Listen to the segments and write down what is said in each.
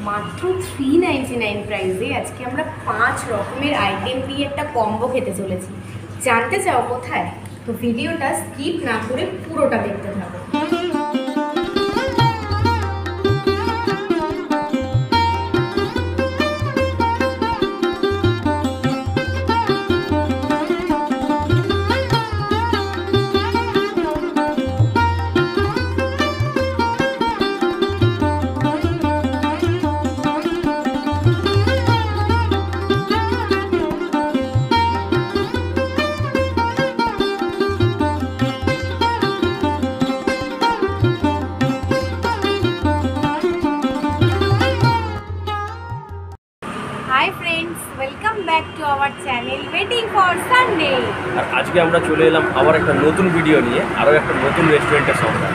মাত্র 399 প্রাইসে আজকে আমরা 5 রকমের আইটেম দিয়ে একটা কম্বো খেতে চলেছি। জানতে চাও কোথায়? তো ভিডিওটা স্কিপ না করে পুরোটা দেখতে থাকো। Hi friends, welcome back to our channel waiting for Sunday. আর আজকে আমরা চলে এলাম আবার একটা নতুন ভিডিও নিয়ে, আরও একটা নতুন রেস্টুরেন্টের সামনে।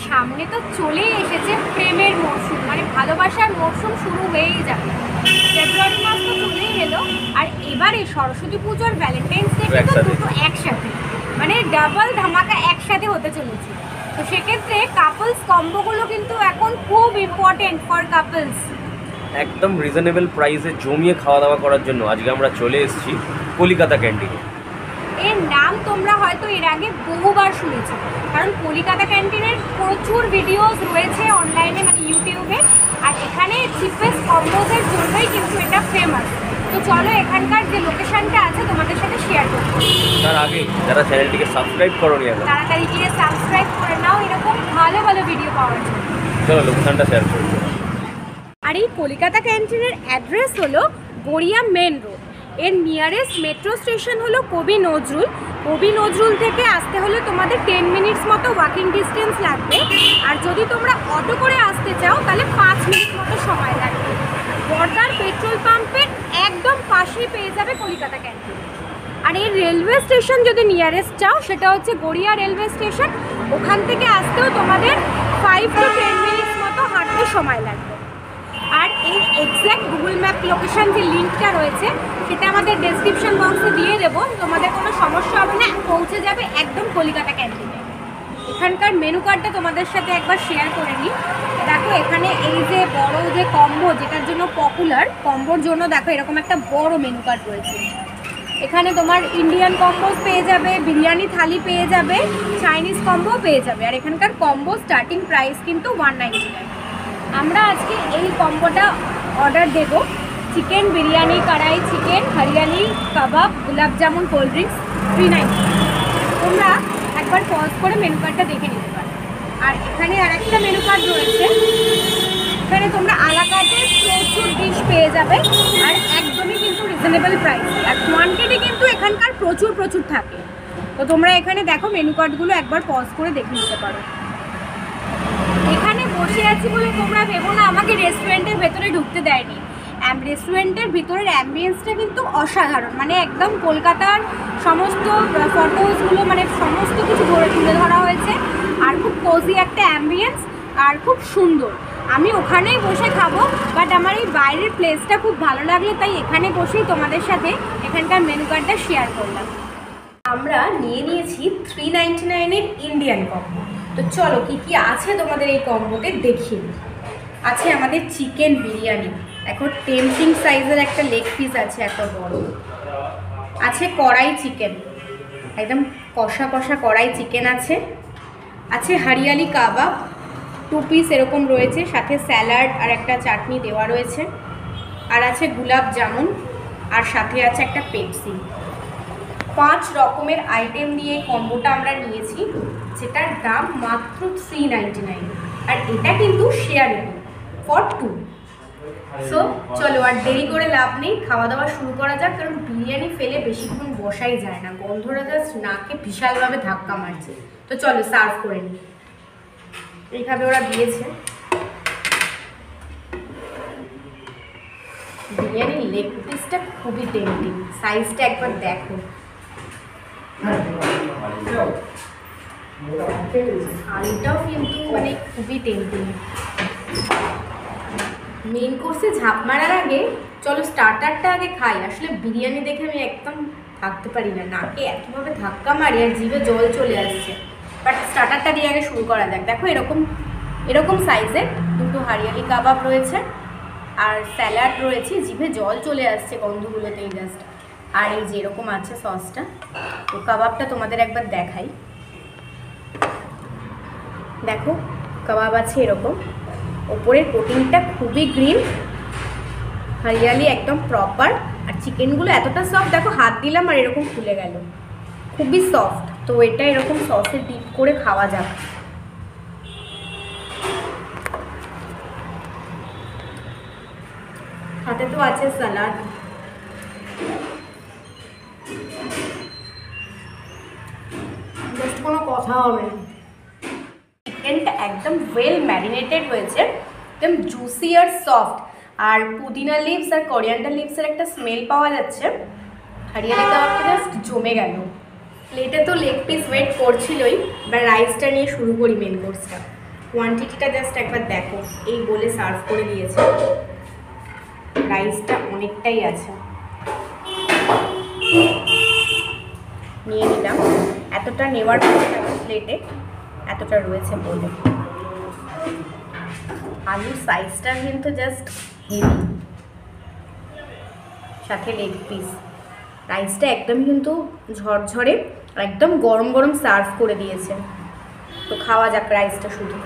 সামনে তো চলেই এসেছে প্রেমের মরশুম, মানে ভালোবাসার মরশুম শুরু হয়েই যাবে। ফেব্রুয়ারি মাস তো চলেই এলো, আর এবারে সরস্বতী পুজোর ভ্যালেন্টাইন্স ডে কিন্তু দুটো একসাথে, মানে ডাবল ধামাকা একসাথে হতে চলেছে। তো সেক্ষেত্রে কাপলস কম্বোগুলো কিন্তু এখন খুব ইম্পর্টেন্ট ফর কাপলস। একদম রিজনেবল প্রাইসে জমিয়ে খাওয়া দাওয়া করার জন্য আজকে আমরা চলে এসেছি কলিকাতা ক্যান্টিনে। এর নাম তোমরা হয়তো এর আগে বহুবার শুনেছো, কারণ কলিকাতা ক্যান্টিনের প্রচুর ভিডিওস রয়েছে অনলাইনে, মানে ইউটিউবে। আর এখানে চিপেস্ট কম্বোজের জন্যই কিন্তু এটা ফেমাস। তো চলো এখানকার যে লোকেশনটা আছে তোমাদের সাথে শেয়ার করবো। তার আগে যারা চ্যানেলটিকে সাবস্ক্রাইব করোনি এখন, তাড়াতাড়ি গিয়ে সাবস্ক্রাইব করে নাও এরকম ভালো ভালো ভিডিও পাওয়ার জন্য। চলো লোকেশনটা শেয়ার করি। আর এই কলিকাতা ক্যান্টিনের অ্যাড্রেস হলো গড়িয়া মেন রোড। এর নিয়ারেস্ট মেট্রো স্টেশন হলো কবি নজরুল। কবি নজরুল থেকে আসতে হলে তোমাদের 10 মিনিটস মতো ওয়াকিং ডিস্টেন্স লাগবে। আর যদি তোমরা অটো করে আসতে চাও তাহলে 5 মিনিট মতো সময় লাগবে। বর্দার পেট্রোল পাম্পের একদম পাশেই পেয়ে যাবে কলিকাতা ক্যান্টিন। আর এই রেলওয়ে স্টেশন যদি নিয়ারেস্ট চাও সেটা হচ্ছে গড়িয়া রেলওয়ে স্টেশন। ওখান থেকে আসতেও তোমাদের 5 to 10 মিনিটস মতো হাঁটতে সময় লাগবে। আর এই এক্স্যাক্ট গুগল ম্যাপ লোকেশন যে লিঙ্কটা রয়েছে সেটা আমাদের ডেসক্রিপশন বক্সে দিয়ে দেবো। তোমাদের কোনো সমস্যা হবে না, পৌঁছে যাবে একদম কলিকাতা ক্যান্টিনে। এখানকার মেনু কার্ডটা তোমাদের সাথে একবার শেয়ার করে নিই। দেখো এখানে এই যে বড় যে কম্বো, যেটার জন্য পপুলার, কম্বোর জন্য দেখো এরকম একটা বড় মেনু কার্ড রয়েছে। এখানে তোমার ইন্ডিয়ান কম্বোস পেয়ে যাবে, বিরিয়ানি থালি পেয়ে যাবে, চাইনিজ কম্বো পেয়ে যাবে। আর এখানকার কম্বো স্টার্টিং প্রাইস কিন্তু 199। আমরা আজকে এই কম্বোটা অর্ডার দেব। চিকেন বিরিয়ানি, কড়াই চিকেন, হরিয়ালি কাবাব, গোলাপ জামুন, কোল্ড ড্রিঙ্কস, 399। তোমরা একবার পজ করে মেনু কার্ডটা দেখে নিতে পারো। আর এখানে আরেকটা মেনু কার্ড রয়েছে, এখানে তোমরা আলাকাতে প্রচুর ডিশ পেয়ে যাবে, আর একদমই কিন্তু রিজনেবল প্রাইস। আর কোয়ান্টিটি কিন্তু এখানকার প্রচুর থাকে। তো তোমরা এখানে দেখো মেনু কার্ডগুলো একবার পজ করে দেখে নিতে পারো। এখানে বসে আছি বলে তোমরা ভেবো না আমাকে রেস্টুরেন্টের ভেতরে ঢুকতে দেয়নি। রেস্টুরেন্টের ভিতরের অ্যাম্বিয়েন্সটা কিন্তু অসাধারণ, মানে একদম কলকাতার সমস্ত ফটোসগুলো, মানে সমস্ত কিছু তুলে ধরা হয়েছে। আর খুব কোজি একটা অ্যাম্বিয়েন্স, আর খুব সুন্দর। আমি ওখানেই বসে খাবো, বাট আমার এই বাইরের প্লেসটা খুব ভালো লাগলো, তাই এখানে বসেই তোমাদের সাথে এখানকার মেনু কার্ডটা শেয়ার করলাম। আমরা নিয়ে নিয়েছি 399-এর ইন্ডিয়ান কম্বো। তো চলো কি কি আছে তোমাদের এই কম্বোতে দেখিয়ে। আছে আমাদের চিকেন বিরিয়ানি, এখন টেম্পটিং সাইজের একটা লেগ পিস আছে এত বড়। আছে কড়াই চিকেন, একদম কষা কষা কড়াই চিকেন আছে। আছে হরিয়ালি কাবাব, 2 পিস এরকম রয়েছে, সাথে স্যালাড আর একটা চাটনি দেওয়া রয়েছে। আর আছে গোলাপ জামুন, আর সাথে আছে একটা পেপসি। 5 রকমের আইটেম দিয়ে কম্বোটা আমরা নিয়েছি, যেটার দাম মাত্র 399। আর এটা কিন্তু শেয়ারেবল ফর 2। সো চলো আর দেরি করে লাভ নেই, খাওয়া দাওয়া শুরু করা যাক। কারণ বিরিয়ানি ফেলে বেশিক্ষণ বসাই যায় না, গন্ধটা জাস্ট নাকে বিশালভাবে ধাক্কা মারছে। তো চলো সার্ভ করে নিই। এইভাবে ওরা দিয়েছে। বিরিয়ানির লেগ পিসটা খুবই টেম্পটিং, সাইজটা একবার দেখো। আলুটাও কিন্তু মানে খুবই টেম্পটিং। মেন কোর্সে ঝাঁপ মারার আগে চলো স্টার্টারটা আগে খাই। আসলে বিরিয়ানি দেখে আমি একদম থাকতে পারি না, নাকে এতভাবে ধাক্কা মারি আর জিভে জল চলে আসছে। বাট স্টার্টারটা দিয়ে আগে শুরু করা যাক। দেখো এরকম সাইজের দুটো হরিয়ালি কাবাব রয়েছে, আর স্যালাড রয়েছে, জিভে জল চলে আসছে গন্ধগুলোতেই জাস্ট। আর এই যে এরকম আছে সসটা। তো কাবাবটা তোমাদের একবার দেখাই, দেখো কাবাব আছে এরকম, ওপরের কোটিংটা খুবই গ্রিন, হরিয়ালি একদম প্রপার। আর চিকেনগুলো এতটা সফট, দেখো হাত দিলাম আর এরকম খুলে গেল, খুবই সফট। তো এটা এরকম সসে ডিপ করে খাওয়া যাক। সাথে তো আছে স্যালাড, জাস্ট কোনো কথা হবে না। চিকেনটা একদম ওয়েল ম্যারিনেটেড হয়েছে, একদম জুসি আর সফট। আর পুদিনা লিভস আর কোরিয়ান্ডার লিভসের একটা স্মেল পাওয়া যাচ্ছে। হরিয়ালি কাবাবটা জাস্ট জমে গেল। প্লেটে তো লেগ পিস ওয়েট করছিলই, এবার রাইসটা নিয়ে শুরু করি মেন কোর্সটা। কোয়ান্টিটিটা জাস্ট একবার দেখো, এই বলে সার্ভ করে দিয়েছে। রাইসটা অনেকটাই আছে, নিয়ে নিলাম। এতটা নেওয়ার পরে প্লেটে এতটা রয়েছে বলে। আলুর সাইজটা কিন্তু জাস্ট হেভি, সাথে লেগ পিস। রাইসটা একদম কিন্তু ঝরঝরে, একদম গরম গরম সার্ভ করে দিয়েছে। তো খাওয়া যাক রাইসটা শুধু।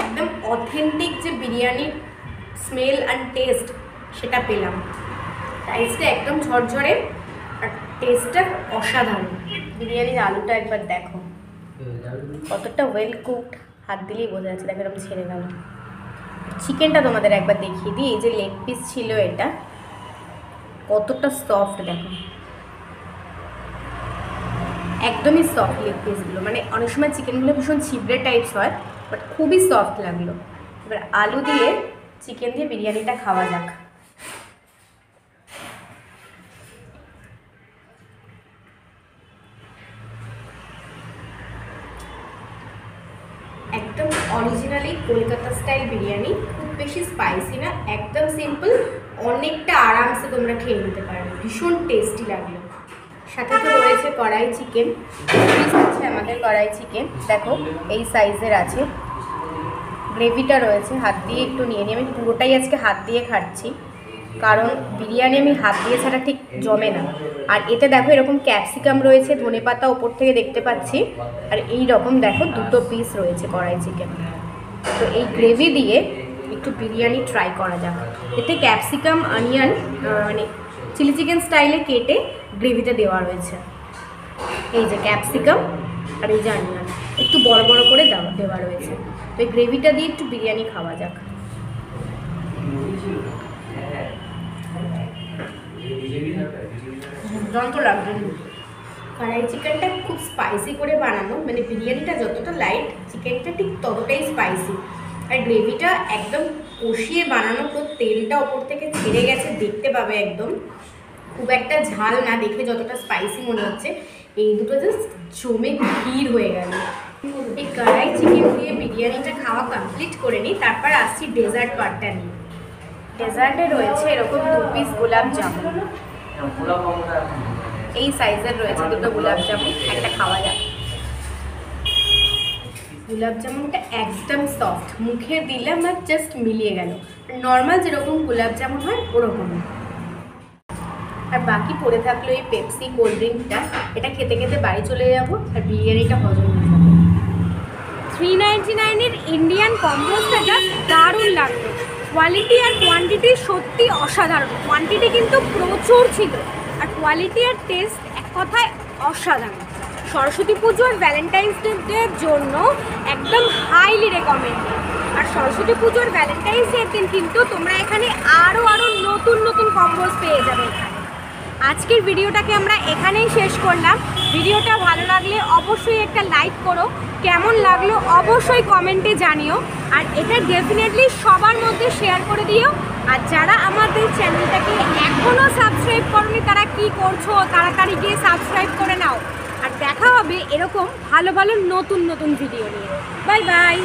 একদম অথেন্টিক যে বিরিয়ানির স্মেল অ্যান্ড টেস্ট সেটা পেলাম। রাইসটা একদম ঝরঝরে আর টেস্টটা অসাধারণ। বিরিয়ানির আলুটা একবার দেখো কতটা ওয়েল কুকড, হাত দিলেই বোঝা যাচ্ছে। দেখো এরকম ছেড়ে গেল। চিকেনটা তোমাদের একবার দেখিয়ে দিই, এই যে লেগ পিস ছিল এটা কতটা সফট দেখো, একদমই সফট লেগ পিসগুলো। মানে অনেক সময় চিকেনগুলো ভীষণ ছিবড়ে টাইপস হয়, বাট খুবই সফট লাগলো। এবার আলু দিয়ে চিকেন দিয়ে বিরিয়ানিটা খাওয়া যাক। একদম অরিজিনালি কলকাতা স্টাইল বিরিয়ানি, খুব বেশি স্পাইসি না, একদম সিম্পল, অনেকটা আরামসে তোমরা খেয়ে নিতে পারবে। ভীষণ টেস্টি লাগলো। সাথে তো রয়েছে কড়াই চিকেন, পিস আছে আমাদের কড়াই চিকেন, দেখো এই সাইজের আছে। গ্রেভিটা রয়েছে, হাত দিয়ে একটু নিয়ে নিই। আমি পুরোটাই আজকে হাত দিয়ে খাচ্ছি, কারণ বিরিয়ানি আমি হাত দিয়ে ছাড়া ঠিক জমে না। আর এতে দেখো এরকম ক্যাপসিকাম রয়েছে, ধনেপাতা ওপর থেকে দেখতে পাচ্ছি। আর এই রকম দেখো দুটো পিস রয়েছে কড়াই চিকেন। তো এই গ্রেভি দিয়ে একটু বিরিয়ানি ট্রাই করা যাক। এতে ক্যাপসিকাম, অনিয়ন মানে চিলি চিকেন স্টাইলে কেটে গ্রেভিতে দেওয়া রয়েছে। এই যে ক্যাপসিকাম আর এই যে অনিয়ন একটু বড় বড় করে দেওয়া রয়েছে। তো এই গ্রেভিটা দিয়ে একটু বিরিয়ানি খাওয়া যাক। দুর্দান্ত লাগবে। কড়াই চিকেনটা খুব স্পাইসি করে বানানো, মানে বিরিয়ানিটা যতটা লাইট, চিকেনটা ঠিক ততটাই স্পাইসি। আর গ্রেভিটা একদম কষিয়ে বানানো, তো তেলটা ওপর থেকে ছেড়ে গেছে, দেখতে পাবে একদম। খুব একটা ঝাল না, দেখে যতটা স্পাইসি মনে হচ্ছে। এই দুটো জাস্ট জমে ক্ষীর হয়ে গেল। এই কড়াই চিকেন দিয়ে বিরিয়ানিটা খাওয়া কমপ্লিট করে নিই, তারপর আসছি ডেজার্ট পার্টটা নিয়ে। ডেজার্টে রয়েছে এরকম 2 পিস গোলাপ জামুন, এই সাইজের রয়েছে দুটো গোলাপ জামুন, একটা খাওয়া যাক। গোলাপ জামুনটা একদম সফট, মুখে দিলাম আর জাস্ট মিলিয়ে গেল, নর্মাল যেরকম গোলাপ জামুন হয় ওরকম। আর বাকি পড়ে থাকলো এই পেপসি কোল্ড ড্রিঙ্কটা, এটা খেতে খেতে বাড়ি চলে যাব আর বিরিয়ানিটা হজম হয়ে যাবে। 399-এর ইন্ডিয়ান কম্বোসটা জাস্ট দারুণ লাগলো। কোয়ালিটি আর কোয়ান্টিটি সত্যি অসাধারণ। কোয়ান্টিটি কিন্তু প্রচুর ছিল, আর কোয়ালিটি আর টেস্ট এক কথায় অসাধারণ। সরস্বতী পুজো আর ভ্যালেন্টাইন্স ডের জন্য একদম হাইলি রেকমেন্ডেড। আর সরস্বতী পুজো আর ভ্যালেন্টাইন্স ডের দিন কিন্তু তোমরা এখানে আরও নতুন নতুন কম্বোস পেয়ে যাবে এখানে। আজকের ভিডিওটাকে আমরা এখানেই শেষ করলাম। ভিডিওটা ভালো লাগলে অবশ্যই একটা লাইক করো, কেমন লাগলো অবশ্যই কমেন্টে জানিও, আর এটা ডেফিনেটলি সবার মধ্যে শেয়ার করে দিও। আর যারা আমাদের চ্যানেলটাকে এখনও সাবস্ক্রাইব করোনি তারা কি করছো, তাড়াতাড়ি গিয়ে সাবস্ক্রাইব করে নাও। আর দেখা হবে এরকম ভালো ভালো নতুন নতুন ভিডিও নিয়ে। Bye bye.